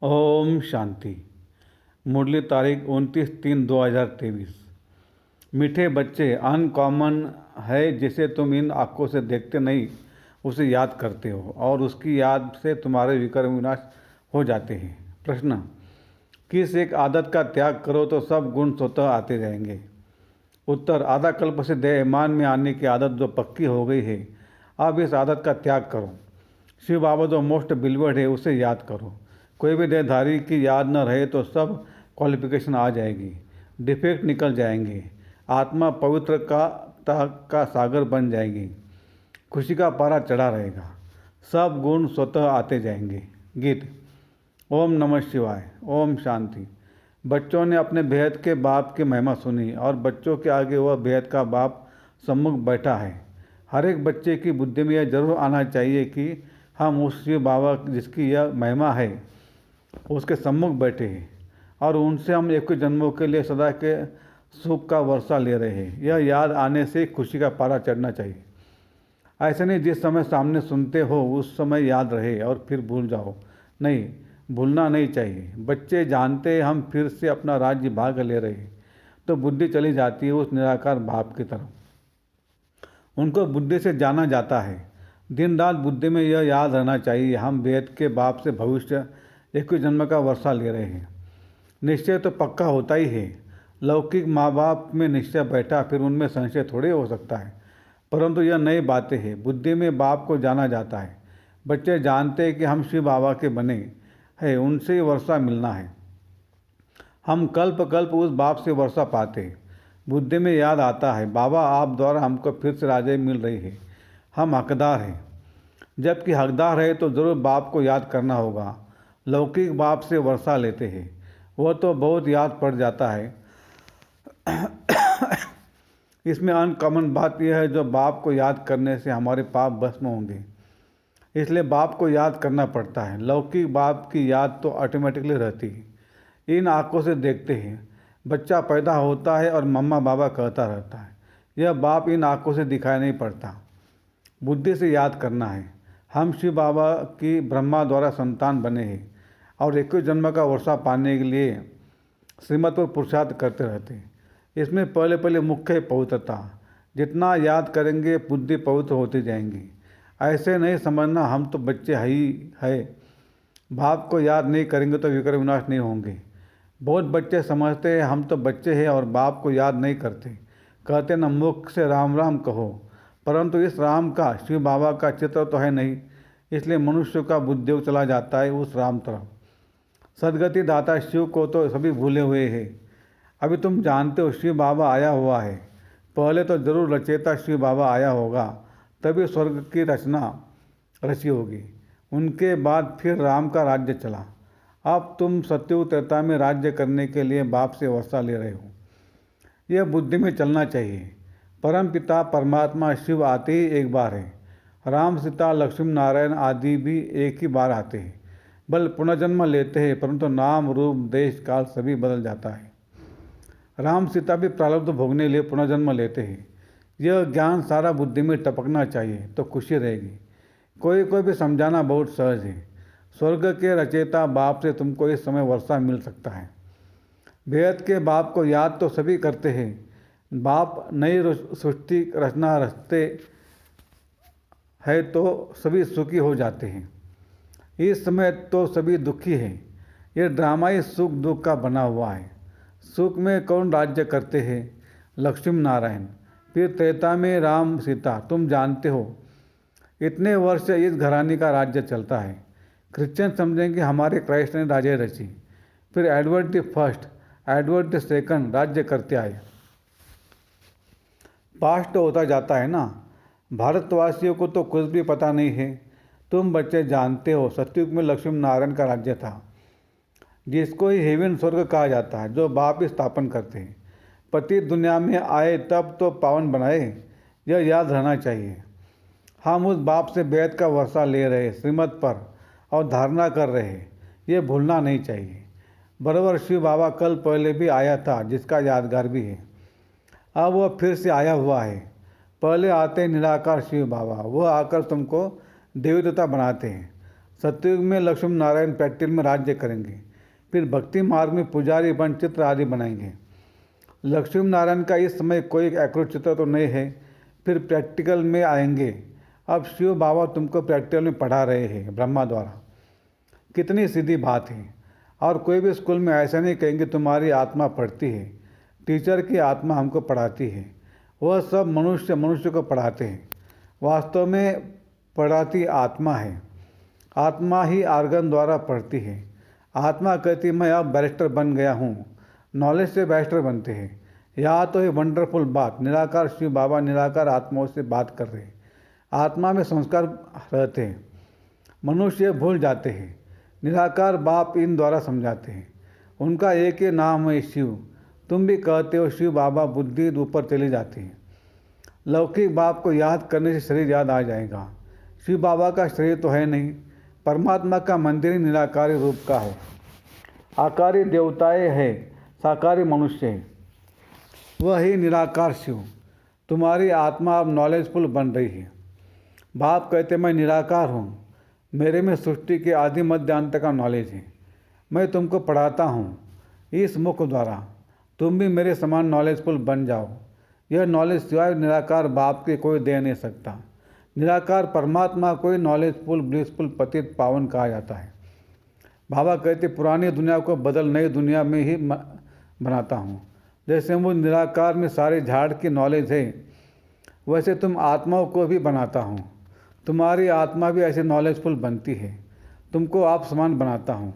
ओम शांति। मुरली तारीख 29/3/2023। मीठे बच्चे, अनकॉमन है जिसे तुम इन आँखों से देखते नहीं उसे याद करते हो और उसकी याद से तुम्हारे विक्रम विनाश हो जाते हैं। प्रश्न: किस एक आदत का त्याग करो तो सब गुण स्वतः आते जाएंगे? उत्तर: आधा कल्प से देहमान में आने की आदत जो पक्की हो गई है, अब इस आदत का त्याग करो। शिव बाबा जो मोस्ट बिलीवर्ड है उसे याद करो। कोई भी देहधारी की याद न रहे तो सब क्वालिफिकेशन आ जाएगी, डिफेक्ट निकल जाएंगे, आत्मा पवित्र का सागर बन जाएगी, खुशी का पारा चढ़ा रहेगा, सब गुण स्वतः आते जाएंगे। गीत। ओम नमः शिवाय। ओम शांति। बच्चों ने अपने बेहद के बाप की महिमा सुनी और बच्चों के आगे वह बेहद का बाप सम्मुख बैठा है। हर एक बच्चे की बुद्धि में यह जरूर आना चाहिए कि हम उस शिव बाबा जिसकी यह महिमा है उसके सम्मुख बैठे हैं और उनसे हम एक जन्मों के लिए सदा के सुख का वर्षा ले रहे हैं। यह याद आने से खुशी का पारा चढ़ना चाहिए। ऐसे नहीं जिस समय सामने सुनते हो उस समय याद रहे और फिर भूल जाओ। नहीं, भूलना नहीं चाहिए। बच्चे जानते हैं हम फिर से अपना राज्य भाग ले रहे हैं तो बुद्धि चली जाती है उस निराकार भाव की तरफ। उनको बुद्धि से जाना जाता है। दिन रात बुद्धि में यह याद रहना चाहिए हम वेद के बाप से भविष्य 21 जन्म का वर्षा ले रहे हैं। निश्चय तो पक्का होता ही है। लौकिक माँ बाप में निश्चय बैठा फिर उनमें संशय थोड़े हो सकता है, परंतु यह नई बातें हैं। बुद्धि में बाप को जाना जाता है। बच्चे जानते हैं कि हम शिव बाबा के बने हैं, उनसे ही वर्षा मिलना है। हम कल्प कल्प उस बाप से वर्षा पाते हैं। बुद्धि में याद आता है बाबा आप द्वारा हमको फिर से राजे मिल रही है, हम हकदार हैं। जबकि हकदार है तो ज़रूर बाप को याद करना होगा। लौकिक बाप से वर्षा लेते हैं, वह तो बहुत याद पड़ जाता है। इसमें अनकॉमन बात यह है जो बाप को याद करने से हमारे पाप भस्म होंगे, इसलिए बाप को याद करना पड़ता है। लौकिक बाप की याद तो ऑटोमेटिकली रहती है। इन आँखों से देखते हैं। बच्चा पैदा होता है और मम्मा बाबा कहता रहता है। यह बाप इन आँखों से दिखाई नहीं पड़ता। बुद्धि से याद करना है। हम शिव बाबा की ब्रह्मा द्वारा संतान बने हैं और 21 जन्म का वर्षा पाने के लिए श्रीमत पर पुरुषार्थ करते रहते हैं। इसमें पहले मुख्य है पवित्रता। जितना याद करेंगे बुद्धि पवित्र होती जाएंगी। ऐसे नहीं समझना हम तो बच्चे ही है, बाप को याद नहीं करेंगे तो विक्रम विनाश नहीं होंगे। बहुत बच्चे समझते हैं हम तो बच्चे हैं और बाप को याद नहीं करते। कहते न मुख से राम राम कहो, परंतु इस राम का शिव बाबा का चित्र तो है नहीं, इसलिए मनुष्य का बुद्धि चला जाता है उस राम तरफ। सदगति दाता शिव को तो सभी भूले हुए हैं। अभी तुम जानते हो शिव बाबा आया हुआ है। पहले तो जरूर रचेता शिव बाबा आया होगा, तभी स्वर्ग की रचना रची होगी। उनके बाद फिर राम का राज्य चला। अब तुम सत्ययुग त्रेता में राज्य करने के लिए बाप से वर्षा ले रहे हो। यह बुद्धि में चलना चाहिए। परम पिता परमात्मा शिव आते ही एक बार है। राम सीता लक्ष्मी नारायण आदि भी एक ही बार आते हैं, बल पुनर्जन्म लेते हैं, परंतु नाम रूप देश काल सभी बदल जाता है। राम सीता भी प्रारब्ध भोगने लिए पुनर्जन्म लेते हैं। यह ज्ञान सारा बुद्धि में टपकना चाहिए तो खुशी रहेगी। कोई भी समझाना बहुत सहज है। स्वर्ग के रचेता बाप से तुमको इस समय वर्षा मिल सकता है। बेहद के बाप को याद तो सभी करते हैं। बाप नई सृष्टि रचना रचते है तो सभी सुखी हो जाते हैं। इस समय तो सभी दुखी हैं। यह ड्रामा ही सुख दुख का बना हुआ है। सुख में कौन राज्य करते हैं? लक्ष्मी नारायण। फिर त्रेता में राम सीता। तुम जानते हो इतने वर्ष इस घराने का राज्य चलता है। क्रिश्चियन समझेंगे हमारे क्राइस्ट ने राज्य रची। फिर Edward the first, Edward the second राज्य करते आए। पास्ट तो होता जाता है ना। भारतवासियों को तो कुछ भी पता नहीं है। तुम बच्चे जानते हो सतयुग में लक्ष्मी नारायण का राज्य था, जिसको ही हेवन स्वर्ग कहा जाता है, जो बाप स्थापन करते हैं। पति दुनिया में आए तब तो पावन बनाए, यह याद रहना चाहिए। हम उस बाप से बेद का वर्षा ले रहे श्रीमत पर और धारणा कर रहे हैं, ये भूलना नहीं चाहिए। बराबर शिव बाबा कल पहले भी आया था जिसका यादगार भी है। अब वह फिर से आया हुआ है। पहले आते निराकार शिव बाबा, वह आकर तुमको देवी देवता बनाते हैं। सतयुग में लक्ष्मी नारायण प्रैक्टिस में राज्य करेंगे, फिर भक्ति मार्ग में पुजारी बन चित्र आदि बनाएंगे। लक्ष्मी नारायण का इस समय कोई एक्रोट चित्र तो नहीं है, फिर प्रैक्टिकल में आएंगे। अब शिव बाबा तुमको प्रैक्टिकल में पढ़ा रहे हैं ब्रह्मा द्वारा। कितनी सीधी बात है। और कोई भी स्कूल में ऐसा नहीं कहेंगे तुम्हारी आत्मा पढ़ती है, टीचर की आत्मा हमको पढ़ाती है। वह सब मनुष्य को पढ़ाते हैं। वास्तव में पढ़ाती आत्मा है। आत्मा ही आर्गन द्वारा पढ़ती है। आत्मा कहती मैं अब बैरिस्टर बन गया हूँ। नॉलेज से बैरिस्टर बनते हैं। यह तो है वंडरफुल बात। निराकार शिव बाबा निराकार आत्माओं से बात कर रहे हैं। आत्मा में संस्कार रहते हैं, मनुष्य भूल जाते हैं। निराकार बाप इन द्वारा समझाते हैं। उनका एक ही नाम है शिव। तुम भी कहते हो शिव बाबा, बुद्धि ऊपर चली जाती है। लौकिक बाप को याद करने से शरीर याद आ जाएगा। शिव बाबा का शरीर तो है नहीं, परमात्मा का मंदिर ही निराकारी रूप का है। आकारी देवताएं है, साकारी मनुष्य है, वही निराकार शिव। तुम्हारी आत्मा अब नॉलेजफुल बन रही है। बाप कहते मैं निराकार हूँ, मेरे में सृष्टि के आदि मध्य अंत का नॉलेज है। मैं तुमको पढ़ाता हूँ इस मुख द्वारा। तुम भी मेरे समान नॉलेजफुल बन जाओ। यह नॉलेज सिवाय निराकार बाप के कोई दे नहीं सकता। निराकार परमात्मा कोई नॉलेजफुल ब्लिसफुल पतित पावन कहा जाता है। बाबा कहते पुरानी दुनिया को बदल नई दुनिया में ही बनाता हूँ। जैसे वो निराकार में सारे झाड़ की नॉलेज है, वैसे तुम आत्माओं को भी बनाता हूँ। तुम्हारी आत्मा भी ऐसे नॉलेजफुल बनती है। तुमको आप समान बनाता हूँ।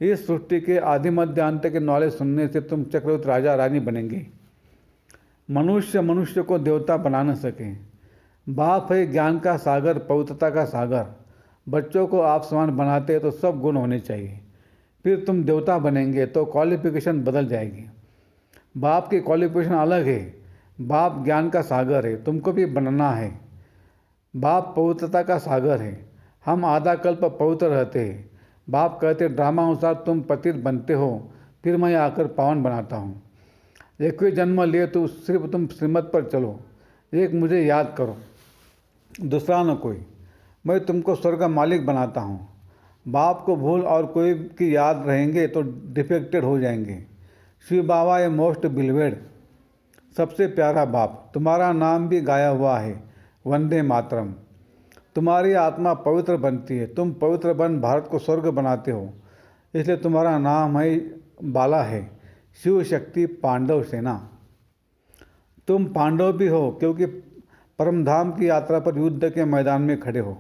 इस सृष्टि के आदि मध्य अंत के नॉलेज सुनने से तुम चक्रवर्ती राजा रानी बनेंगे। मनुष्य को देवता बना न सके। बाप है ज्ञान का सागर, पवित्रता का सागर। बच्चों को आप समान बनाते हैं तो सब गुण होने चाहिए। फिर तुम देवता बनेंगे तो क्वालिफिकेशन बदल जाएगी। बाप की क्वालिफिकेशन अलग है। बाप ज्ञान का सागर है, तुमको भी बनना है। बाप पवित्रता का सागर है। हम आधा कल्प पवित्र रहते हैं। बाप कहते ड्रामा अनुसार तुम पतित बनते हो, फिर मैं आकर पावन बनाता हूँ। एक ही जन्म लिए तो सिर्फ तुम श्रीमत पर चलो। एक मुझे याद करो, दूसरा न कोई। मैं तुमको स्वर्ग का मालिक बनाता हूँ। बाप को भूल और कोई की याद रहेंगे तो डिफेक्टेड हो जाएंगे। शिव बाबा ए मोस्ट बिलवेड, सबसे प्यारा बाप। तुम्हारा नाम भी गाया हुआ है, वंदे मातरम। तुम्हारी आत्मा पवित्र बनती है। तुम पवित्र बन भारत को स्वर्ग बनाते हो, इसलिए तुम्हारा नाम है बाला है, शिव शक्ति पांडव सेना। तुम पांडव भी हो क्योंकि परमधाम की यात्रा पर युद्ध के मैदान में खड़े हो,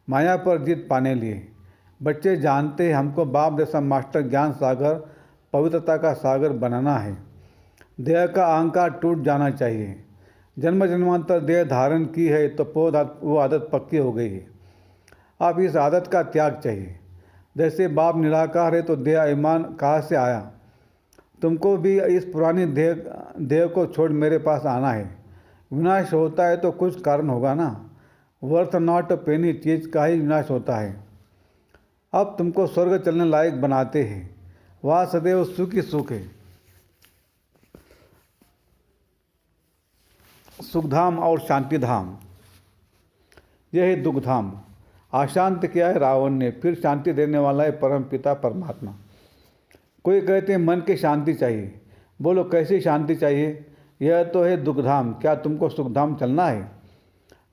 माया पर जीत पाने लिए। बच्चे जानते हैं हमको बाप जैसा मास्टर ज्ञान सागर, पवित्रता का सागर बनाना है। देह का अहंकार टूट जाना चाहिए। जन्म जन्मांतर देह धारण की है तो वो आदत पक्की हो गई है। अब इस आदत का त्याग चाहिए। जैसे बाप निराकार है तो देह अभिमान कहाँ से आया। तुमको भी इस पुरानी देह को छोड़ मेरे पास आना है। विनाश होता है तो कुछ कारण होगा ना। वर्थ नॉट पेनी चीज का ही विनाश होता है। अब तुमको स्वर्ग चलने लायक बनाते हैं। वह सदैव सुख ही सुख है। सुखधाम और शांतिधाम, यह है दुखधाम। अशांत किया है रावण ने, फिर शांति देने वाला है परम पिता परमात्मा। कोई कहते हैं मन की शांति चाहिए। बोलो कैसी शांति चाहिए? यह तो है दुखधाम। क्या तुमको सुखधाम चलना है?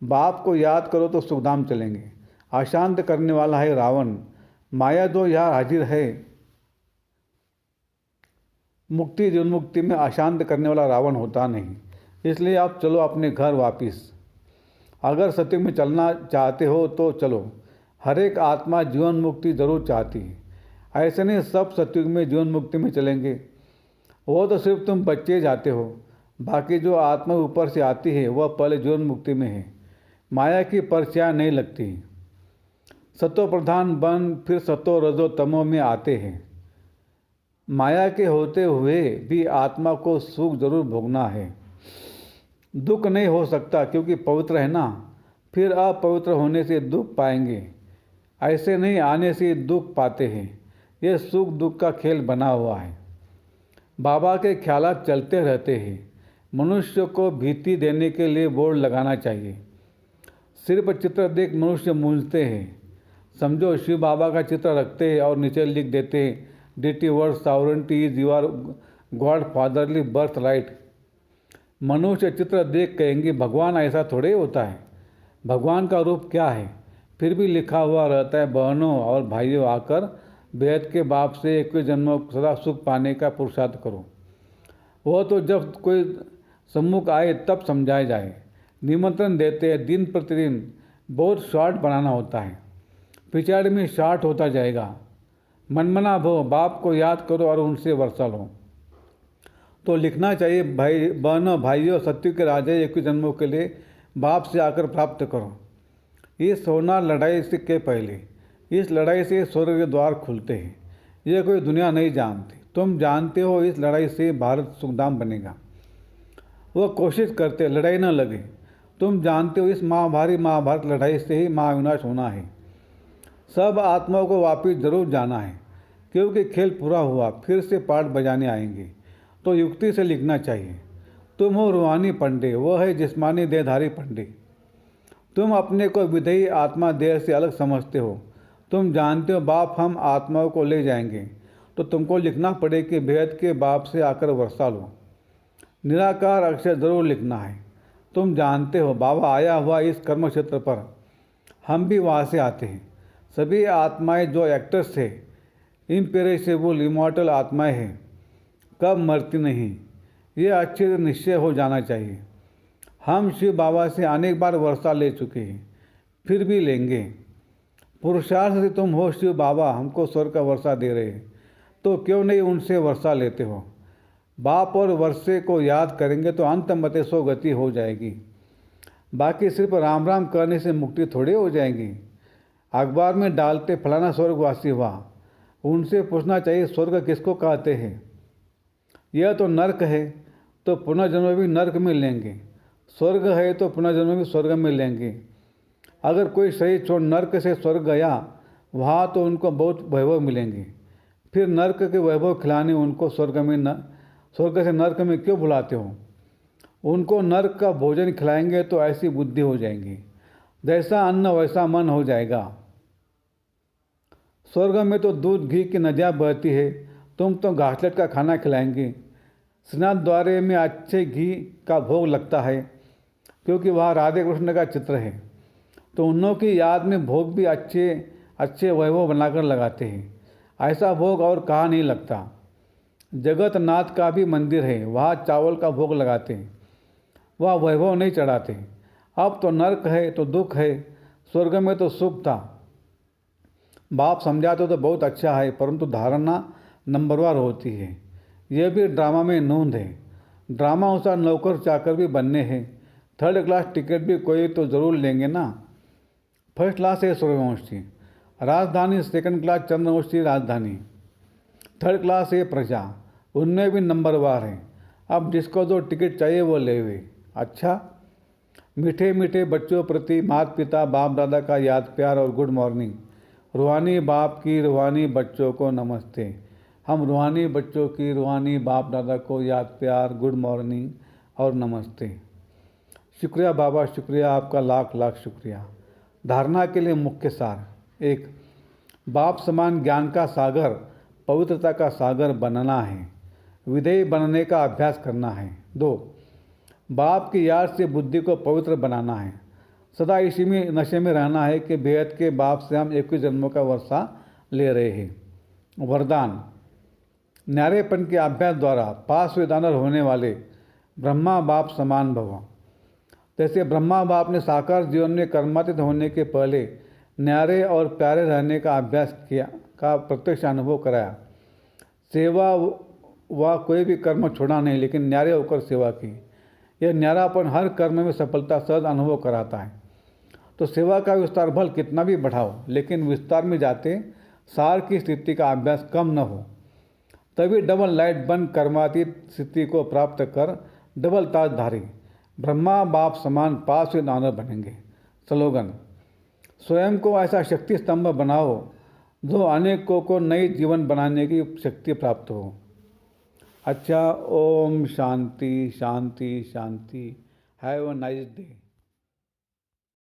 बाप को याद करो तो सुखधाम चलेंगे। अशांत करने वाला है रावण। माया दो यहाँ हाजिर है। मुक्ति जीवन मुक्ति में अशांत करने वाला रावण होता नहीं। इसलिए आप चलो अपने घर वापिस। अगर सत्य में चलना चाहते हो तो चलो। हर एक आत्मा जीवन मुक्ति जरूर चाहती है। ऐसे नहीं सब सत्युग में जीवन मुक्ति में चलेंगे। वो तो सिर्फ तुम बच्चे जाते हो। बाकी जो आत्मा ऊपर से आती है वह पहले जीवन मुक्ति में है। माया की परछाया नहीं लगती। सतो प्रधान बन फिर सतो रजो तमो में आते हैं। माया के होते हुए भी आत्मा को सुख जरूर भोगना है। दुख नहीं हो सकता क्योंकि पवित्र है ना। फिर अपवित्र होने से दुख पाएंगे। ऐसे नहीं आने से दुख पाते हैं। यह सुख दुख का खेल बना हुआ है। बाबा के ख्यालात चलते रहते हैं। मनुष्य को भीति देने के लिए बोर्ड लगाना चाहिए। सिर्फ चित्र देख मनुष्य मूंझते हैं। समझो शिव बाबा का चित्र रखते हैं और नीचे लिख देते हैं डिटी word sovereignty is your god fatherly birth right. मनुष्य चित्र देख कहेंगे भगवान ऐसा थोड़े होता है, भगवान का रूप क्या है। फिर भी लिखा हुआ रहता है बहनों और भाइयों आकर बेहद के बाप से 21 जन्मों सदा सुख पाने का पुरुषार्थ करो। वो तो जब कोई सम्मुख आए तब समझाया जाए। निमंत्रण देते हैं दिन प्रतिदिन बहुत शॉर्ट बनाना होता है, पिछाड़ी में शॉर्ट होता जाएगा। मनमना भो बाप को याद करो और उनसे वर्षा लो। तो लिखना चाहिए भाई बहनों भाइयों सत्य के राजे 21 जन्मों के लिए बाप से आकर प्राप्त करो। इस होना लड़ाई से के पहले, इस लड़ाई से स्वर्ग के द्वार खुलते हैं। यह कोई दुनिया नहीं जानती, तुम जानते हो इस लड़ाई से भारत सुखधाम बनेगा। वह कोशिश करते लड़ाई न लगे, तुम जानते हो इस महाभारत लड़ाई से ही महाविनाश होना है। सब आत्माओं को वापिस जरूर जाना है, क्योंकि खेल पूरा हुआ, फिर से पाठ बजाने आएंगे। तो युक्ति से लिखना चाहिए। तुम हो रूहानी पंडे, वह है जिस्मानी देहधारी पंडे। तुम अपने को विधेयी आत्मा देह से अलग समझते हो। तुम जानते हो बाप हम आत्माओं को ले जाएंगे, तो तुमको लिखना पड़े कि बेहद के बाप से आकर वर्षा लो। निराकार अक्षर जरूर लिखना है। तुम जानते हो बाबा आया हुआ इस कर्म क्षेत्र पर, हम भी वहाँ से आते हैं। सभी आत्माएं जो एक्टर्स थे इम्पेरिशेबल इमॉर्टल आत्माएं हैं, कब मरती नहीं, ये अच्छे से निश्चय हो जाना चाहिए। हम शिव बाबा से अनेक बार वर्षा ले चुके हैं, फिर भी लेंगे। पुरुषार्थ से तुम हो शिव बाबा हमको स्वर्ग का वर्षा दे रहे हैं, तो क्यों नहीं उनसे वर्षा लेते हो। बाप और वर्षे को याद करेंगे तो अंत मते सो गति हो जाएगी। बाकी सिर्फ राम राम करने से मुक्ति थोड़ी हो जाएगी। अखबार में डालते फलाना स्वर्गवासी हुआ, उनसे पूछना चाहिए स्वर्ग किसको कहते हैं। यह तो नर्क है, तो पुनर्जन्म भी नर्क में लेंगे। स्वर्ग है तो पुनर्जन्म भी स्वर्ग में लेंगे। अगर कोई शरीर छोड़ नर्क से स्वर्ग गया, वहाँ तो उनको बहुत वैभव मिलेंगे। फिर नर्क के वैभव खिलाने उनको स्वर्ग से नर्क में क्यों बुलाते हो। उनको नर्क का भोजन खिलाएंगे तो ऐसी बुद्धि हो जाएगी, जैसा अन्न वैसा मन हो जाएगा। स्वर्ग में तो दूध घी की नदियाँ बहती है, तुम तो घासलेट का खाना खिलाएंगे। स्नान द्वारे में अच्छे घी का भोग लगता है, क्योंकि वहाँ राधे कृष्ण का चित्र है, तो उन्हों की याद में भोग भी अच्छे वैभव बनाकर लगाते हैं। ऐसा भोग और कहाँ नहीं लगता। जगत नाथ का भी मंदिर है, वहाँ चावल का भोग लगाते हैं, वह वैभव नहीं चढ़ाते। अब तो नर्क है तो दुख है, स्वर्ग में तो सुख था। बाप समझाते तो बहुत अच्छा है, परंतु धारणा नंबरवार होती है। यह भी ड्रामा में नोंद है। ड्रामा अनुसार नौकर चाकर भी बनने हैं। 3rd क्लास टिकट भी कोई तो ज़रूर लेंगे ना। 1st क्लास है सूर्यवंशी, राजधानी 2nd क्लास चंद्रवंशी राजधानी, 3rd क्लास है प्रजा, उनमें भी नंबरवार है। अब जिसको जो टिकट चाहिए वो ले वे। अच्छा, मीठे मीठे बच्चों प्रति माता पिता बाप दादा का याद प्यार और गुड मॉर्निंग। रूहानी बाप की रूहानी बच्चों को नमस्ते। हम रूहानी बच्चों की रूहानी बाप दादा को याद प्यार गुड मॉर्निंग और नमस्ते। शुक्रिया बाबा, शुक्रिया आपका, लाख लाख शुक्रिया। धारणा के लिए मुख्य सार: 1. बाप समान ज्ञान का सागर, पवित्रता का सागर बनना है, विधेय बनने का अभ्यास करना है। 2. बाप की याद से बुद्धि को पवित्र बनाना है, सदा इसी में नशे में रहना है कि बेहद के बाप से हम 21 जन्मों का वर्षा ले रहे हैं। वरदान: न्यारेपन के अभ्यास द्वारा पास वेदानर होने वाले ब्रह्मा बाप समान भव। जैसे ब्रह्मा बाप ने साकार जीवन में कर्मातीत होने के पहले न्यारे और प्यारे रहने का अभ्यास किया का प्रत्यक्ष अनुभव कराया। सेवा व कोई भी कर्म छोड़ा नहीं, लेकिन न्यारे होकर सेवा की। यह न्यारापन हर कर्म में सफलता सहज अनुभव कराता है। तो सेवा का विस्तार भल कितना भी बढ़ाओ, लेकिन विस्तार में जाते सार की स्थिति का अभ्यास कम न हो, तभी डबल लाइट बन कर्मातीत स्थिति को प्राप्त कर डबल ताजधारी ब्रह्मा बाप समान पास वे दानव बनेंगे। स्लोगन: स्वयं को ऐसा शक्ति स्तंभ बनाओ जो अनेकों को नई जीवन बनाने की शक्ति प्राप्त हो। अच्छा, ओम शांति शांति शांति। Have a nice day.